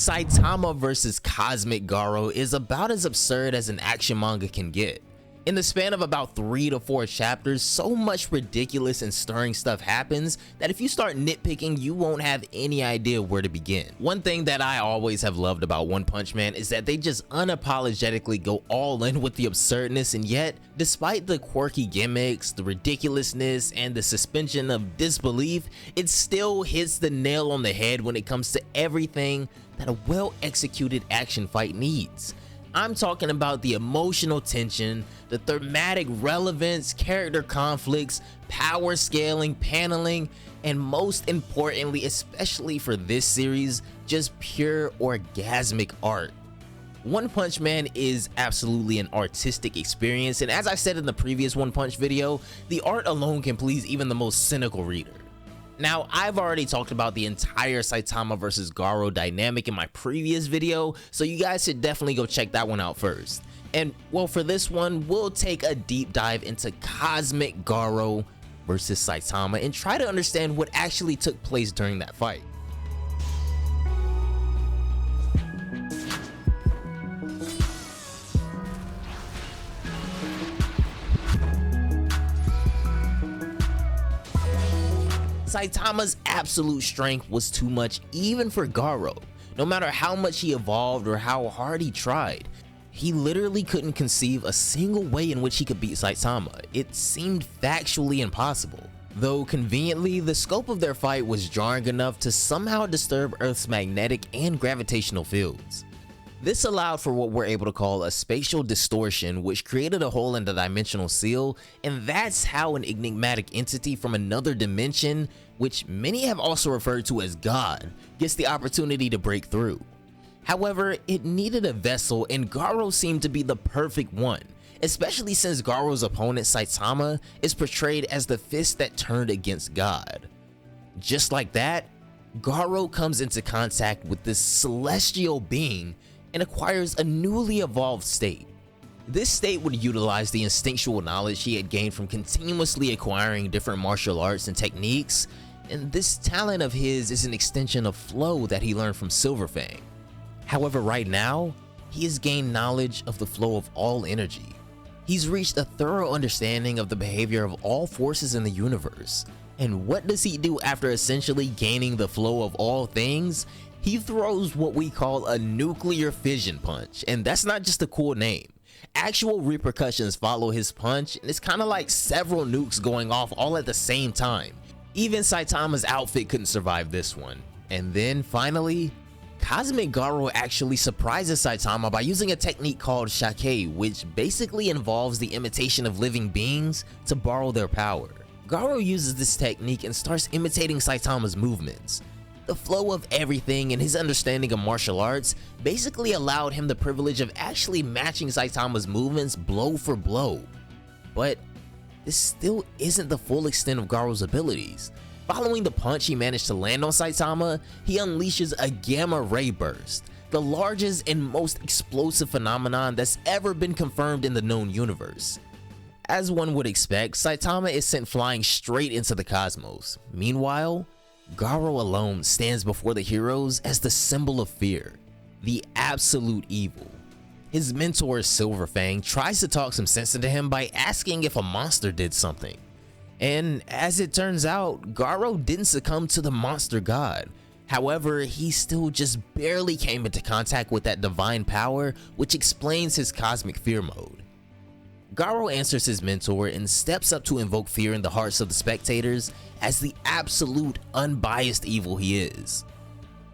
Saitama vs Cosmic Garou is about as absurd as an action manga can get. In the span of about 3 to 4 chapters, so much ridiculous and stirring stuff happens that if you start nitpicking, you won't have any idea where to begin. One thing that I always have loved about One Punch Man is that they just unapologetically go all in with the absurdness, and yet, despite the quirky gimmicks, the ridiculousness, and the suspension of disbelief, it still hits the nail on the head when it comes to everything that a well-executed action fight needs. I'm talking about the emotional tension, the thematic relevance, character conflicts, power scaling, paneling, and most importantly, especially for this series, just pure orgasmic art. One Punch Man is absolutely an artistic experience, and as I said in the previous One Punch video, the art alone can please even the most cynical reader. Now, I've already talked about the entire Saitama vs Garou dynamic in my previous video, so you guys should definitely go check that one out first. And well, for this one, we'll take a deep dive into Cosmic Garou vs Saitama and try to understand what actually took place during that fight. Saitama's absolute strength was too much even for Garou. No matter how much he evolved or how hard he tried, he literally couldn't conceive a single way in which he could beat Saitama. It seemed factually impossible. Though conveniently, the scope of their fight was jarring enough to somehow disturb Earth's magnetic and gravitational fields. This allowed for what we're able to call a spatial distortion, which created a hole in the dimensional seal, and that's how an enigmatic entity from another dimension, which many have also referred to as God, gets the opportunity to break through. However, it needed a vessel, and Garou seemed to be the perfect one, especially since Garou's opponent Saitama is portrayed as the fist that turned against God. Just like that, Garou comes into contact with this celestial being and acquires a newly evolved state. This state would utilize the instinctual knowledge he had gained from continuously acquiring different martial arts and techniques, and this talent of his is an extension of flow that he learned from Silverfang. However, right now, he has gained knowledge of the flow of all energy. He's reached a thorough understanding of the behavior of all forces in the universe. And what does he do after essentially gaining the flow of all things? He throws what we call a nuclear fission punch, and that's not just a cool name. Actual repercussions follow his punch, and it's kind of like several nukes going off all at the same time. Even Saitama's outfit couldn't survive this one. And then finally, Cosmic Garou actually surprises Saitama by using a technique called shake, which basically involves the imitation of living beings to borrow their power. Garou uses this technique and starts imitating Saitama's movements. The flow of everything and his understanding of martial arts basically allowed him the privilege of actually matching Saitama's movements blow for blow. But this still isn't the full extent of Garou's abilities. Following the punch he managed to land on Saitama, he unleashes a gamma ray burst, the largest and most explosive phenomenon that's ever been confirmed in the known universe. As one would expect, Saitama is sent flying straight into the cosmos. Meanwhile, Garou alone stands before the heroes as the symbol of fear, the absolute evil. His mentor Silverfang tries to talk some sense into him by asking if a monster did something. And as it turns out, Garou didn't succumb to the monster god. However, he still just barely came into contact with that divine power, which explains his cosmic fear mode. Garou answers his mentor and steps up to invoke fear in the hearts of the spectators as the absolute unbiased evil he is.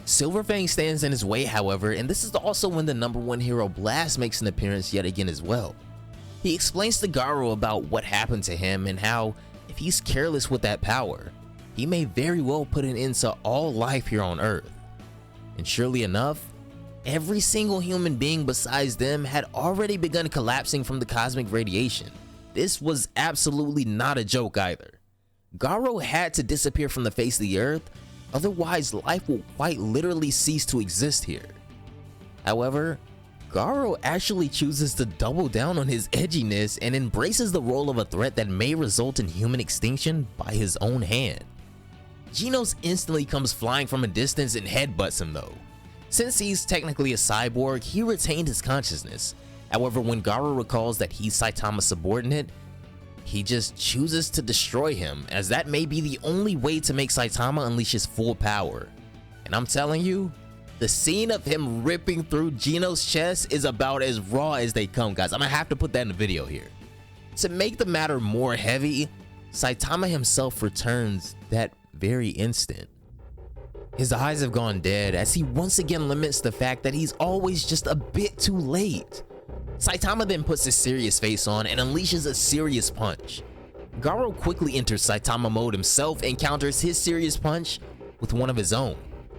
Silverfang stands in his way, however, and this is also when the #1 hero Blast makes an appearance yet again as well. He explains to Garou about what happened to him and how, if he's careless with that power, he may very well put an end to all life here on Earth. And surely enough, every single human being besides them had already begun collapsing from the cosmic radiation. This was absolutely not a joke either. Garou had to disappear from the face of the earth, otherwise life will quite literally cease to exist here. However, Garou actually chooses to double down on his edginess and embraces the role of a threat that may result in human extinction by his own hand. Genos instantly comes flying from a distance and headbutts him though. Since he's technically a cyborg, he retained his consciousness. However, when Garou recalls that he's Saitama's subordinate, he just chooses to destroy him, as that may be the only way to make Saitama unleash his full power. And I'm telling you, the scene of him ripping through Geno's chest is about as raw as they come, guys. I'm gonna have to put that in the video here. To make the matter more heavy, Saitama himself returns that very instant. His eyes have gone dead as he once again laments the fact that he's always just a bit too late. Saitama then puts his serious face on and unleashes a serious punch. Garou quickly enters Saitama mode himself and counters his serious punch with one of his own.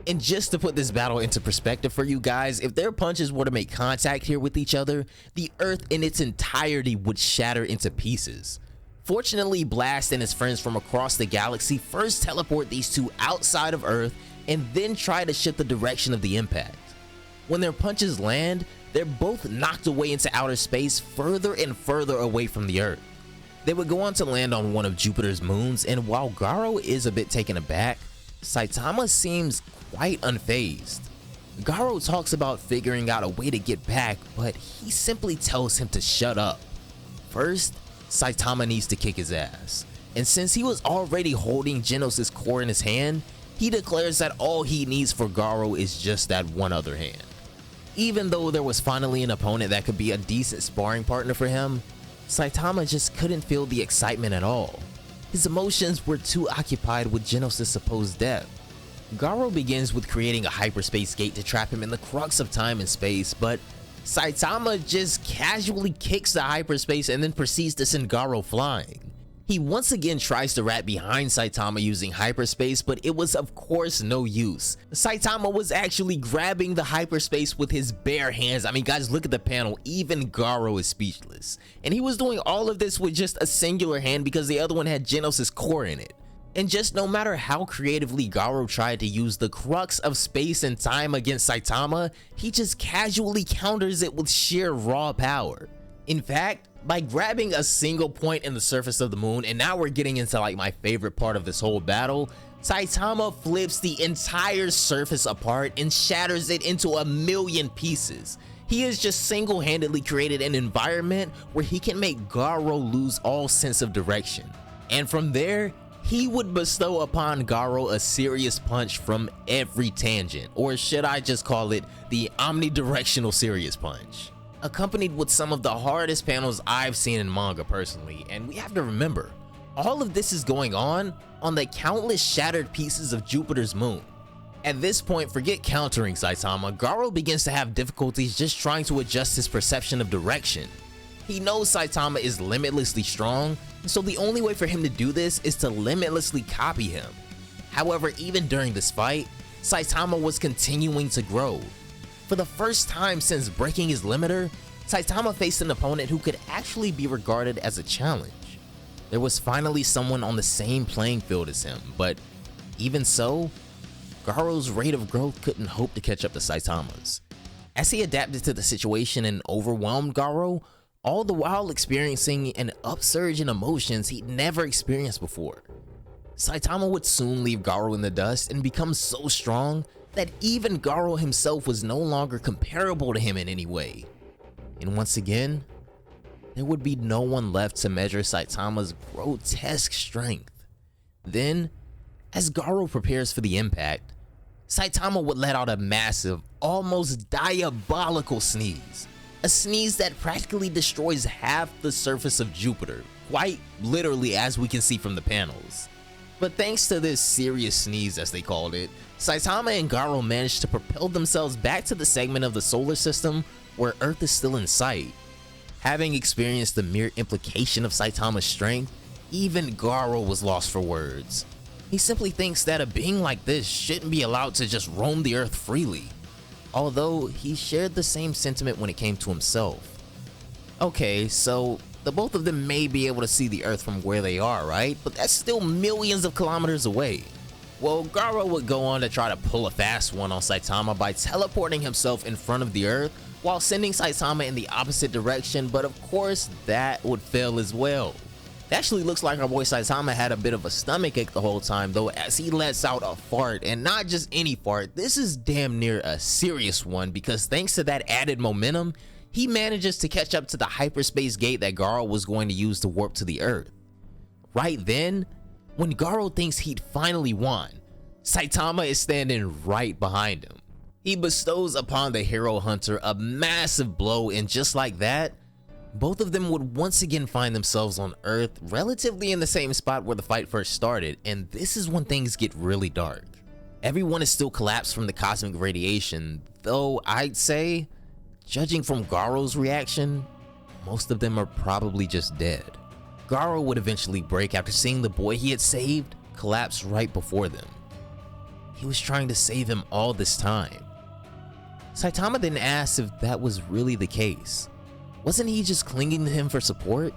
And just to put this battle into perspective for you guys, if their punches were to make contact here with each other, the earth in its entirety would shatter into pieces. Fortunately, Blast and his friends from across the galaxy first teleport these two outside of Earth and then try to shift the direction of the impact. When their punches land, they're both knocked away into outer space further and further away from the Earth. They would go on to land on one of Jupiter's moons, and while Garou is a bit taken aback, Saitama seems quite unfazed. Garou talks about figuring out a way to get back, but he simply tells him to shut up. First, Saitama needs to kick his ass, and since he was already holding Genos' core in his hand, he declares that all he needs for Garou is just that one other hand. Even though there was finally an opponent that could be a decent sparring partner for him, Saitama just couldn't feel the excitement at all. His emotions were too occupied with Genos' supposed death. Garou begins with creating a hyperspace gate to trap him in the crux of time and space, but Saitama just casually kicks the hyperspace and then proceeds to send Garou flying. He once again tries to wrap behind Saitama using hyperspace, but it was of course no use. Saitama was actually grabbing the hyperspace with his bare hands. I mean, guys, look at the panel. Even Garou is speechless. And he was doing all of this with just a singular hand because the other one had Genos' core in it. And just no matter how creatively Garou tried to use the crux of space and time against Saitama, he just casually counters it with sheer raw power. In fact, by grabbing a single point in the surface of the moon, and now we're getting into like my favorite part of this whole battle, Saitama flips the entire surface apart and shatters it into a million pieces. He has just single-handedly created an environment where he can make Garou lose all sense of direction. And from there, he would bestow upon Garou a serious punch from every tangent, or should I just call it the omnidirectional serious punch, accompanied with some of the hardest panels I've seen in manga personally. And we have to remember, all of this is going on the countless shattered pieces of Jupiter's moon. At this point, forget countering Saitama, Garou begins to have difficulties just trying to adjust his perception of direction. He knows Saitama is limitlessly strong, so the only way for him to do this is to limitlessly copy him. However, even during this fight, Saitama was continuing to grow. For the first time since breaking his limiter, Saitama faced an opponent who could actually be regarded as a challenge. There was finally someone on the same playing field as him, but even so, Garou's rate of growth couldn't hope to catch up to Saitama's. As he adapted to the situation and overwhelmed Garou, all the while experiencing an upsurge in emotions he'd never experienced before. Saitama would soon leave Garou in the dust and become so strong that even Garou himself was no longer comparable to him in any way. And once again, there would be no one left to measure Saitama's grotesque strength. Then, as Garou prepares for the impact, Saitama would let out a massive, almost diabolical sneeze. A sneeze that practically destroys half the surface of Jupiter, quite literally, as we can see from the panels. But thanks to this serious sneeze, as they called it, Saitama and Garou managed to propel themselves back to the segment of the solar system where Earth is still in sight. Having experienced the mere implication of Saitama's strength, even Garou was lost for words. He simply thinks that a being like this shouldn't be allowed to just roam the Earth freely. Although he shared the same sentiment when it came to himself. Okay, so the both of them may be able to see the Earth from where they are, right? But that's still millions of kilometers away. Well, Garou would go on to try to pull a fast one on Saitama by teleporting himself in front of the Earth while sending Saitama in the opposite direction, but of course that would fail as well. It actually looks like our boy Saitama had a bit of a stomach ache the whole time though, as he lets out a fart, and not just any fart. This is damn near a serious one, because thanks to that added momentum, he manages to catch up to the hyperspace gate that Garou was going to use to warp to the Earth. Right then, when Garou thinks he'd finally won, Saitama is standing right behind him. He bestows upon the hero hunter a massive blow, and just like that, both of them would once again find themselves on Earth, relatively in the same spot where the fight first started, and this is when things get really dark. Everyone is still collapsed from the cosmic radiation, though I'd say, judging from Garou's reaction, most of them are probably just dead. Garou would eventually break after seeing the boy he had saved collapse right before them. He was trying to save him all this time. Saitama then asked if that was really the case. Wasn't he just clinging to him for support?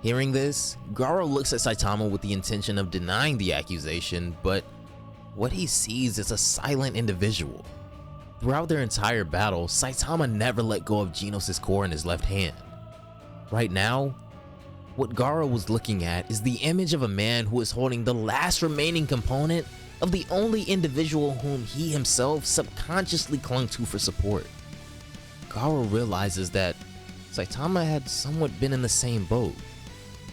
Hearing this, Garou looks at Saitama with the intention of denying the accusation, but what he sees is a silent individual. Throughout their entire battle, Saitama never let go of Genos' core in his left hand. Right now, what Garou was looking at is the image of a man who is holding the last remaining component of the only individual whom he himself subconsciously clung to for support. Garou realizes that Saitama had somewhat been in the same boat.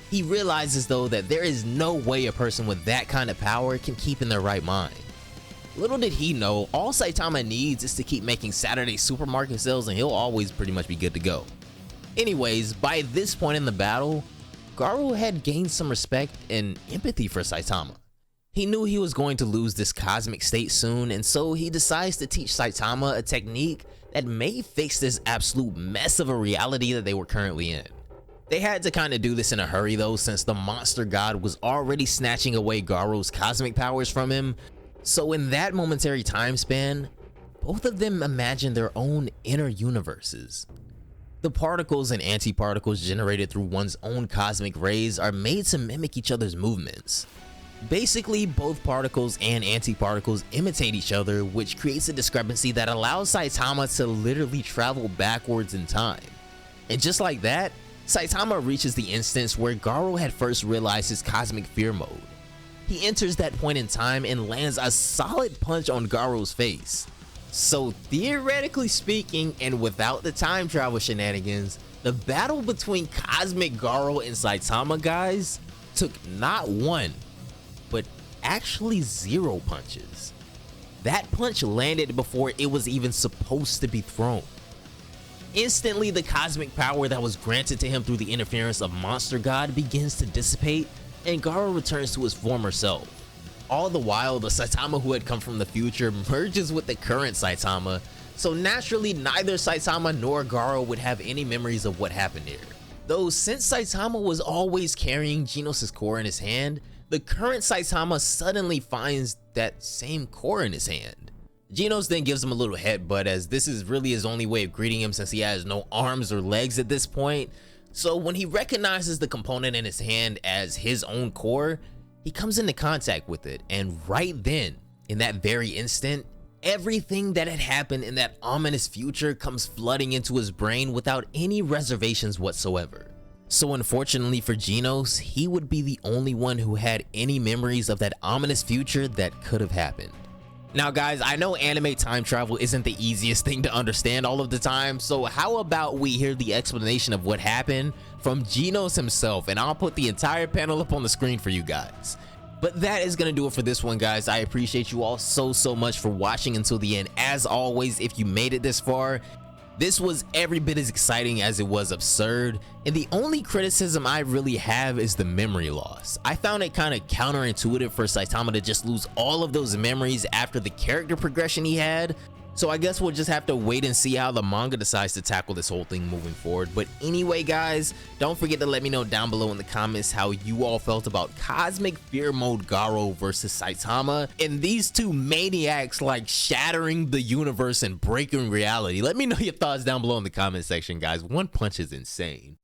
He realizes though that there is no way a person with that kind of power can keep in their right mind. Little did he know, all Saitama needs is to keep making Saturday supermarket sales and he'll always pretty much be good to go. Anyways, by this point in the battle, Garou had gained some respect and empathy for Saitama. He knew he was going to lose this cosmic state soon, and so he decides to teach Saitama a technique that may fix this absolute mess of a reality that they were currently in. They had to kind of do this in a hurry though, since the monster god was already snatching away Garou's cosmic powers from him. So in that momentary time span, both of them imagined their own inner universes. The particles and antiparticles generated through one's own cosmic rays are made to mimic each other's movements. Basically, both particles and antiparticles imitate each other, which creates a discrepancy that allows Saitama to literally travel backwards in time. And just like that, Saitama reaches the instance where Garou had first realized his cosmic fear mode. He enters that point in time and lands a solid punch on Garou's face. So theoretically speaking, and without the time travel shenanigans, the battle between Cosmic Garou and Saitama, guys, took not one, but actually 0 punches. That punch landed before it was even supposed to be thrown. Instantly, the cosmic power that was granted to him through the interference of Monster God begins to dissipate, and Garou returns to his former self. All the while, the Saitama who had come from the future merges with the current Saitama, so naturally neither Saitama nor Garou would have any memories of what happened here. Though since Saitama was always carrying Genos' core in his hand, the current Saitama suddenly finds that same core in his hand. Genos then gives him a little headbutt, as this is really his only way of greeting him since he has no arms or legs at this point. So when he recognizes the component in his hand as his own core, he comes into contact with it, and right then, in that very instant, everything that had happened in that ominous future comes flooding into his brain without any reservations whatsoever. So unfortunately for Genos, he would be the only one who had any memories of that ominous future that could have happened. Now guys, I know anime time travel isn't the easiest thing to understand all of the time, so how about we hear the explanation of what happened from Genos himself, and I'll put the entire panel up on the screen for you guys. But that is gonna do it for this one, guys. I appreciate you all so much for watching until the end. As always, if you made it this far, this was every bit as exciting as it was absurd, and the only criticism I really have is the memory loss. I found it kind of counterintuitive for Saitama to just lose all of those memories after the character progression he had, so I guess we'll just have to wait and see how the manga decides to tackle this whole thing moving forward. But anyway guys, don't forget to let me know down below in the comments how you all felt about Cosmic Fear Mode Garou versus Saitama, and these two maniacs like shattering the universe and breaking reality. Let me know your thoughts down below in the comment section, guys. One punch is insane.